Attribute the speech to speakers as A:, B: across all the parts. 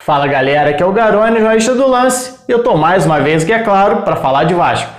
A: Fala galera, aqui é o Garone, jornalista do Lance, e eu tô mais uma vez aqui, é claro, para falar de Vasco.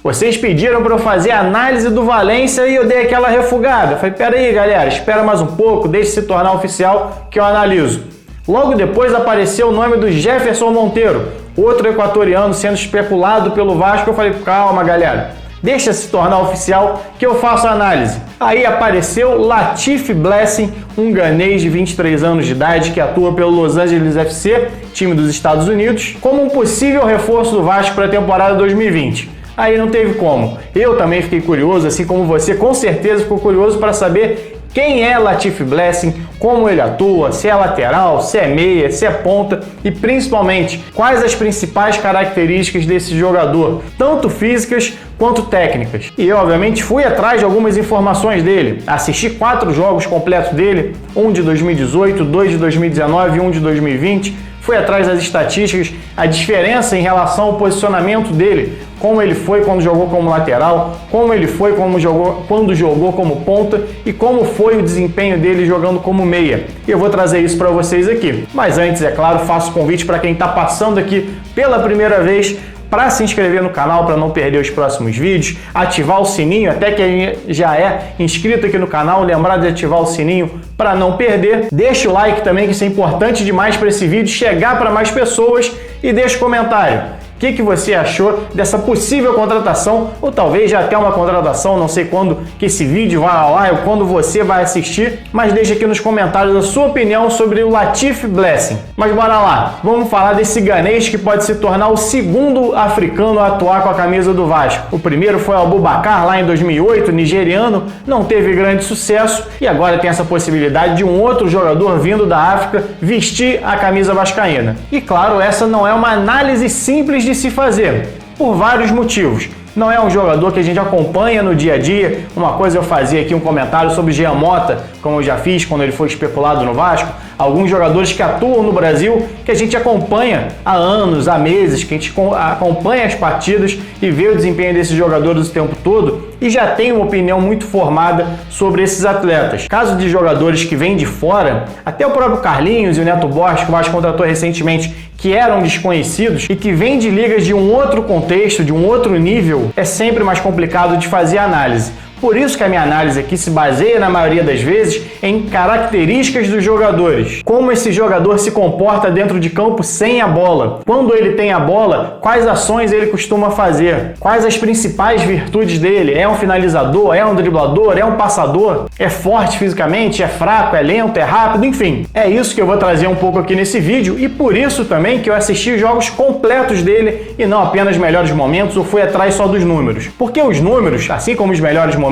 A: Vocês pediram para eu fazer a análise do Valência e eu dei aquela refugada. Falei, pera aí galera, espera mais um pouco, deixe se tornar oficial que eu analiso. Logo depois apareceu o nome do Jefferson Monteiro, outro equatoriano sendo especulado pelo Vasco. Eu falei, calma galera, deixa se tornar oficial que eu faço a análise. Aí apareceu Latif Blessing, um ganês de 23 anos de idade que atua pelo Los Angeles FC, time dos Estados Unidos, como um possível reforço do Vasco para a temporada 2020. Aí não teve como. Eu também fiquei curioso, assim como você com certeza ficou curioso para saber quem é Latif Blessing, como ele atua, se é lateral, se é meia, se é ponta e principalmente quais as principais características desse jogador, tanto físicas quanto técnicas. E eu obviamente fui atrás de algumas informações dele, assisti 4 jogos completos dele, um de 2018, 2 de 2019 e um de 2020. Fui atrás das estatísticas, a diferença em relação ao posicionamento dele, como ele foi quando jogou como lateral, como ele foi quando jogou como ponta e como foi o desempenho dele jogando como meia. E eu vou trazer isso para vocês aqui. Mas antes, é claro, faço convite para quem está passando aqui pela primeira vez para se inscrever no canal para não perder os próximos vídeos, ativar o sininho, até quem já é inscrito aqui no canal, lembrar de ativar o sininho para não perder. Deixa o like também, que isso é importante demais para esse vídeo chegar para mais pessoas, e deixa o comentário. O que você achou dessa possível contratação, ou talvez já até uma contratação, não sei quando que esse vídeo vai ao ar ou quando você vai assistir, mas deixa aqui nos comentários a sua opinião sobre o Latif Blessing. Mas bora lá, vamos falar desse ganês que pode se tornar o segundo africano a atuar com a camisa do Vasco. O primeiro foi o Abubakar lá em 2008, nigeriano, não teve grande sucesso e agora tem essa possibilidade de um outro jogador vindo da África vestir a camisa vascaína. E claro, essa não é uma análise simples de se fazer, por vários motivos. Não é um jogador que a gente acompanha no dia a dia. Uma coisa eu fazia aqui um comentário sobre Jean Mota, como eu já fiz quando ele foi especulado no Vasco. Alguns jogadores que atuam no Brasil, que a gente acompanha há anos, há meses, que a gente acompanha as partidas e vê o desempenho desses jogadores o tempo todo e já tem uma opinião muito formada sobre esses atletas. Caso de jogadores que vêm de fora, até o próprio Carlinhos e o Neto Borges, que o Vasco contratou recentemente, que eram desconhecidos e que vêm de ligas de um outro contexto, de um outro nível, é sempre mais complicado de fazer análise. Por isso que a minha análise aqui se baseia, na maioria das vezes, em características dos jogadores. Como esse jogador se comporta dentro de campo sem a bola. Quando ele tem a bola, quais ações ele costuma fazer. Quais as principais virtudes dele. É um finalizador? É um driblador? É um passador? É forte fisicamente? É fraco? É lento? É rápido? Enfim, é isso que eu vou trazer um pouco aqui nesse vídeo. E por isso também que eu assisti os jogos completos dele e não apenas melhores momentos ou fui atrás só dos números. Porque os números, assim como os melhores momentos,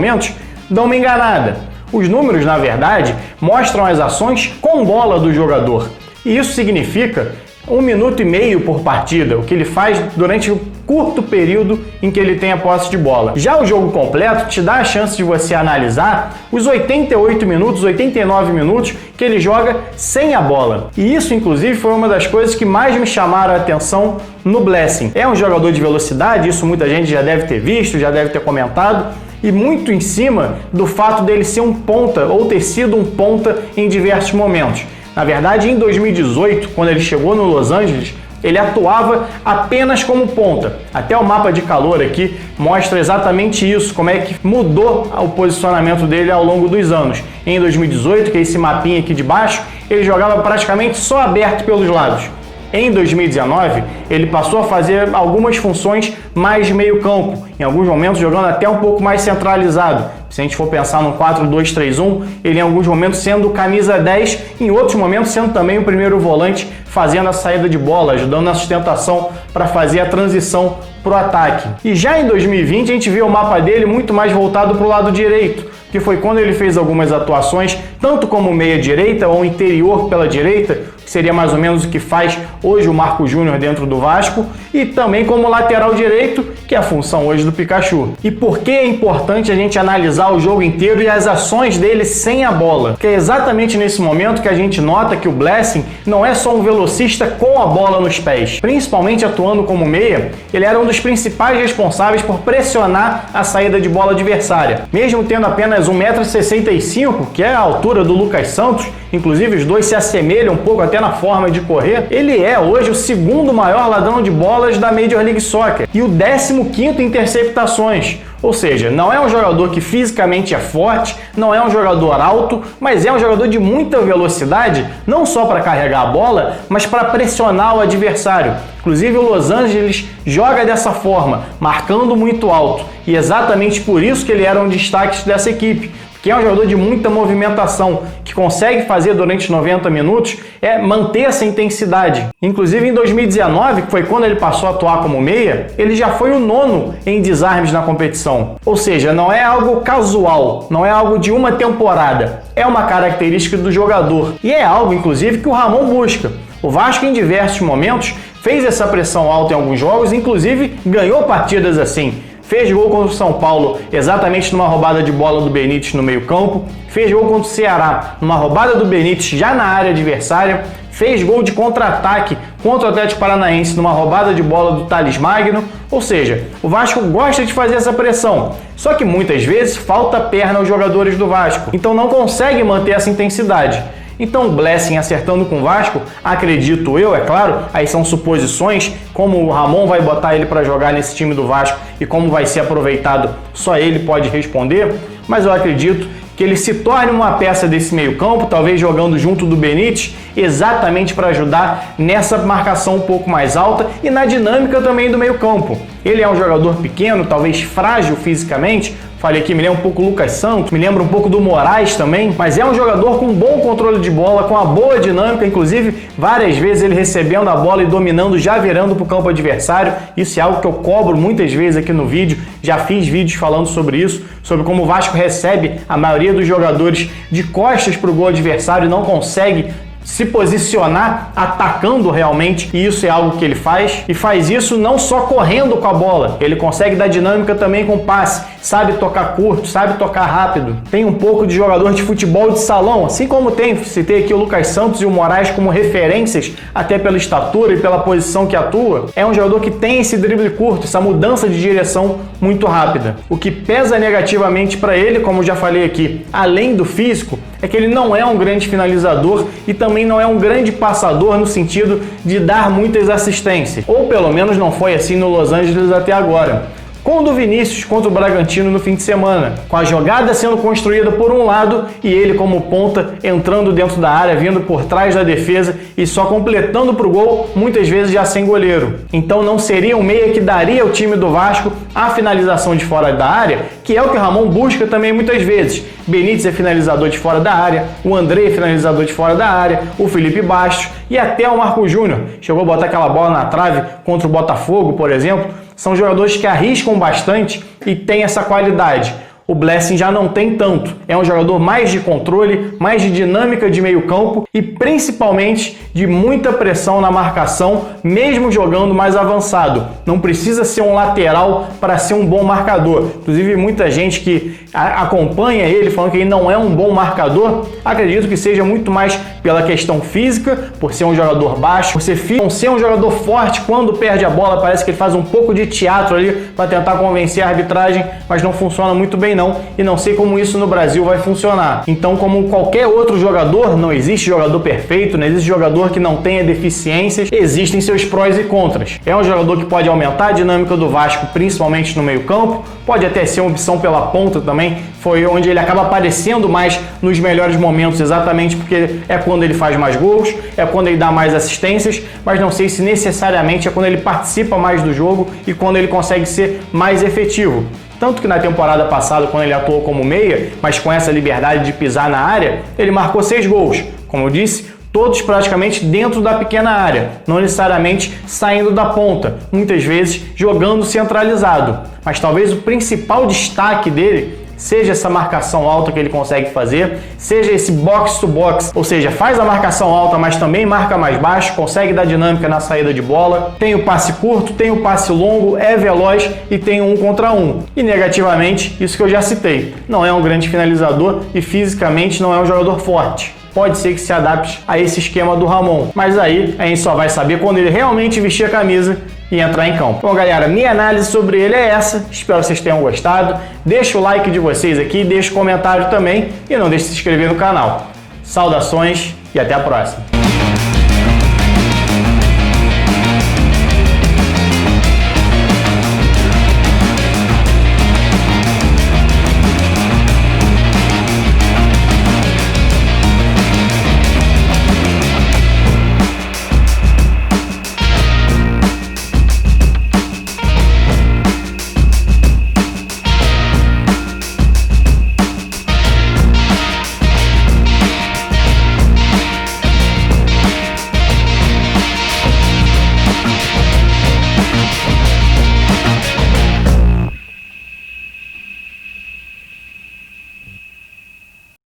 A: dão uma enganada. Os números, na verdade, mostram as ações com bola do jogador. E isso significa 1 minuto e meio por partida, o que ele faz durante o curto período em que ele tem a posse de bola. Já o jogo completo te dá a chance de você analisar os 88 minutos, 89 minutos que ele joga sem a bola. E isso, inclusive, foi uma das coisas que mais me chamaram a atenção no Blessing. É um jogador de velocidade, isso muita gente já deve ter visto, já deve ter comentado, e muito em cima do fato dele ser um ponta ou ter sido um ponta em diversos momentos. Na verdade, em 2018, quando ele chegou no Los Angeles, ele atuava apenas como ponta. Até o mapa de calor aqui mostra exatamente isso, como é que mudou o posicionamento dele ao longo dos anos. Em 2018, que é esse mapinha aqui de baixo, ele jogava praticamente só aberto pelos lados. Em 2019, ele passou a fazer algumas funções mais de meio campo, em alguns momentos jogando até um pouco mais centralizado. Se a gente for pensar no 4-2-3-1, ele em alguns momentos sendo camisa 10, em outros momentos sendo também o primeiro volante, fazendo a saída de bola, ajudando na sustentação para fazer a transição para o ataque. E já em 2020 a gente vê o mapa dele muito mais voltado para o lado direito, que foi quando ele fez algumas atuações, tanto como meia direita ou interior pela direita, que seria mais ou menos o que faz hoje o Marco Júnior dentro do Vasco, e também como lateral direito, que é a função hoje do Pikachu. E por que é importante a gente analisar analisar o jogo inteiro e as ações dele sem a bola, que é exatamente nesse momento que a gente nota que o Blessing não é só um velocista com a bola nos pés. Principalmente atuando como meia, ele era um dos principais responsáveis por pressionar a saída de bola adversária. Mesmo tendo apenas 1,65 m, que é a altura do Lucas Santos, inclusive os dois se assemelham um pouco até na forma de correr, ele é hoje o segundo maior ladrão de bolas da Major League Soccer e o 15º em interceptações. Ou seja, não é um jogador que fisicamente é forte, não é um jogador alto, mas é um jogador de muita velocidade, não só para carregar a bola, mas para pressionar o adversário. Inclusive o Los Angeles joga dessa forma, marcando muito alto, e exatamente por isso que ele era um destaque dessa equipe. Que é um jogador de muita movimentação, que consegue fazer durante 90 minutos é manter essa intensidade. Inclusive em 2019, que foi quando ele passou a atuar como meia, ele já foi o 9º em desarmes na competição. Ou seja, não é algo casual, não é algo de uma temporada, é uma característica do jogador. E é algo, inclusive, que o Ramon busca. O Vasco, em diversos momentos, fez essa pressão alta em alguns jogos, inclusive ganhou partidas assim. Fez gol contra o São Paulo exatamente numa roubada de bola do Benítez no meio-campo. Fez gol contra o Ceará numa roubada do Benítez já na área adversária. Fez gol de contra-ataque contra o Atlético Paranaense numa roubada de bola do Thales Magno. Ou seja, o Vasco gosta de fazer essa pressão. Só que muitas vezes falta perna aos jogadores do Vasco. Então não consegue manter essa intensidade. Então o Blessing acertando com o Vasco, acredito eu, é claro, aí são suposições, como o Ramon vai botar ele para jogar nesse time do Vasco e como vai ser aproveitado, só ele pode responder, mas eu acredito que ele se torne uma peça desse meio-campo, talvez jogando junto do Benítez, exatamente para ajudar nessa marcação um pouco mais alta e na dinâmica também do meio-campo. Ele é um jogador pequeno, talvez frágil fisicamente. Falei aqui, me lembra um pouco do Lucas Santos, me lembra um pouco do Moraes também, mas é um jogador com bom controle de bola, com uma boa dinâmica, inclusive várias vezes ele recebendo a bola e dominando, já virando para o campo adversário. Isso é algo que eu cobro muitas vezes aqui no vídeo, já fiz vídeos falando sobre isso, sobre como o Vasco recebe a maioria dos jogadores de costas para o gol adversário e não consegue se posicionar atacando realmente, e isso é algo que ele faz, e faz isso não só correndo com a bola, ele consegue dar dinâmica também com passe, sabe tocar curto, sabe tocar rápido, tem um pouco de jogador de futebol de salão, assim como citei aqui o Lucas Santos e o Moraes como referências, até pela estatura e pela posição que atua. É um jogador que tem esse drible curto, essa mudança de direção muito rápida. O que pesa negativamente para ele, como já falei aqui, além do físico, é que ele não é um grande finalizador e também não é um grande passador no sentido de dar muitas assistências. Ou pelo menos não foi assim no Los Angeles até agora. Com o do Vinícius contra o Bragantino no fim de semana, com a jogada sendo construída por um lado e ele como ponta entrando dentro da área, vindo por trás da defesa e só completando para o gol, muitas vezes já sem goleiro. Então não seria um meia que daria ao time do Vasco a finalização de fora da área, que é o que o Ramon busca também muitas vezes. Benítez é finalizador de fora da área, o André é finalizador de fora da área, o Felipe Bastos e até o Marco Júnior. Chegou a botar aquela bola na trave contra o Botafogo, por exemplo. São jogadores que arriscam bastante e têm essa qualidade. O Blessing já não tem tanto. É um jogador mais de controle, mais de dinâmica de meio campo e principalmente de muita pressão na marcação, mesmo jogando mais avançado. Não precisa ser um lateral para ser um bom marcador. Inclusive muita gente que acompanha ele falando que ele não é um bom marcador, acredito que seja muito mais pela questão física, por ser um jogador baixo, por ser um jogador forte. Quando perde a bola parece que ele faz um pouco de teatro ali para tentar convencer a arbitragem, mas não funciona muito bem não, e não sei como isso no Brasil vai funcionar. Então, como qualquer outro jogador, não existe jogador perfeito, não existe jogador que não tenha deficiências, existem seus prós e contras. É um jogador que pode aumentar a dinâmica do Vasco, principalmente no meio campo, pode até ser uma opção pela ponta também, foi onde ele acaba aparecendo mais nos melhores momentos, exatamente porque é quando ele faz mais gols, é quando ele dá mais assistências, mas não sei se necessariamente é quando ele participa mais do jogo e quando ele consegue ser mais efetivo. Tanto que na temporada passada, quando ele atuou como meia, mas com essa liberdade de pisar na área, ele marcou 6 gols. Como eu disse, todos praticamente dentro da pequena área, não necessariamente saindo da ponta, muitas vezes jogando centralizado. Mas talvez o principal destaque dele seja essa marcação alta que ele consegue fazer, seja esse box to box, ou seja, faz a marcação alta, mas também marca mais baixo, consegue dar dinâmica na saída de bola, tem o passe curto, tem o passe longo, é veloz e tem um contra um. E negativamente, isso que eu já citei, não é um grande finalizador e fisicamente não é um jogador forte. Pode ser que se adapte a esse esquema do Ramon, mas aí a gente só vai saber quando ele realmente vestir a camisa e entrar em campo. Bom, galera, minha análise sobre ele é essa. Espero que vocês tenham gostado. Deixa o like de vocês aqui, deixa o comentário também e não deixe de se inscrever no canal. Saudações e até a próxima.